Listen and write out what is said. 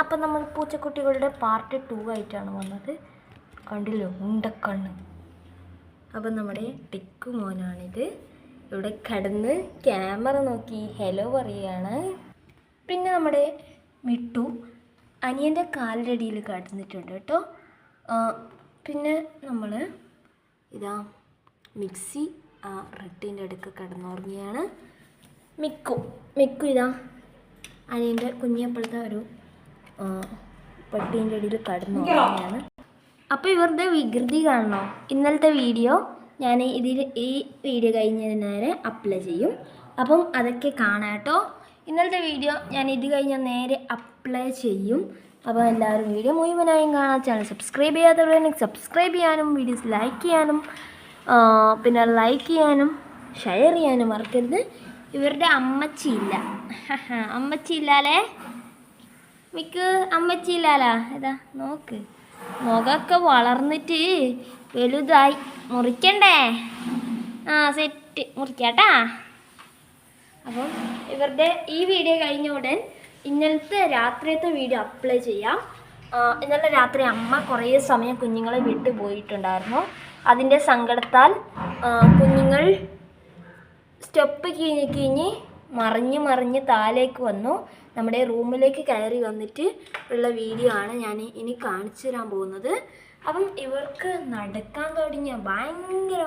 അപ്പം നമ്മൾ പൂച്ചക്കുട്ടികളുടെ പാർട്ട് 2 ആയിട്ടാണ് വന്നത്. കണ്ടില്ലോ ഉണ്ടക്കണ്ണ്. അപ്പം നമ്മുടെ ടിക്കു മോനാണിത്. ഇവിടെ കിടന്ന് ക്യാമറ നോക്കി ഹലോ പറയുകയാണ്. പിന്നെ നമ്മുടെ മിട്ടു അനിയൻ്റെ കാലിൻ്റെ അടിയിൽ കിടന്നിട്ടുണ്ട് കേട്ടോ. പിന്നെ നമ്മൾ ഇതാ മിക്സി റെട്ടിൻ്റെ അടുക്ക് കിടന്നുറങ്ങിയാണ്. മിക്കു ഇതാ അനിയൻ്റെ കുഞ്ഞപ്പോഴത്തെ ഒരു പട്ടീൻ്റെ അടിയിൽ കിടന്നുറങ്ങിയാണ്. അപ്പോൾ ഇവരുടെ വികൃതി കാണണോ? ഇന്നലത്തെ വീഡിയോ ഞാൻ ഈ വീഡിയോ കഴിഞ്ഞതിന് നേരെ അപ്ലൈ ചെയ്യും. അപ്പം അതൊക്കെ കാണാം കേട്ടോ. ഇന്നലത്തെ വീഡിയോ ഞാൻ ഇത് കഴിഞ്ഞാൽ നേരെ അപ്ലൈ ചെയ്യും. അപ്പോൾ എല്ലാവരും വീഡിയോ മുഴുവനായും കാണാം. ചാനൽ സബ്സ്ക്രൈബ് ചെയ്യാത്തവരാണെങ്കിൽ സബ്സ്ക്രൈബ് ചെയ്യാനും വീഡിയോസ് ലൈക്ക് ചെയ്യാനും പിന്നെ ലൈക്ക് ചെയ്യാനും ഷെയർ ചെയ്യാനും മറക്കരുത്. ഇവരുടെ അമ്മച്ചിയില്ലാലേ മിക്ക് അമ്മച്ചിയില്ലാലാ. ഇതാ നോക്ക്, മുഖമൊക്കെ വളർന്നിട്ട് വലുതായി. മുറിക്കണ്ടേ? സെറ്റ് മുറിക്കാട്ടാ. അപ്പം ഇവരുടെ ഈ വീഡിയോ കഴിഞ്ഞ ഉടൻ ഇന്നലത്തെ രാത്രിയത്തെ വീഡിയോ അപ്ലൈ ചെയ്യാം. ഇന്നലെ രാത്രി അമ്മ കുറേ സമയം കുഞ്ഞുങ്ങളെ വിട്ടു പോയിട്ടുണ്ടായിരുന്നു. അതിൻ്റെ സങ്കടത്താൽ കുഞ്ഞുങ്ങൾ സ്റ്റെപ്പ് കീഞ്ഞ് മറിഞ്ഞ് താഴേക്ക് വന്നു. നമ്മുടെ റൂമിലേക്ക് കയറി വന്നിട്ട് ഉള്ള വീഡിയോ ആണ് ഞാൻ ഇനി കാണിച്ചു തരാൻ പോകുന്നത്. അപ്പം ഇവർക്ക് നടക്കാൻ തുടങ്ങിയ ഭയങ്കര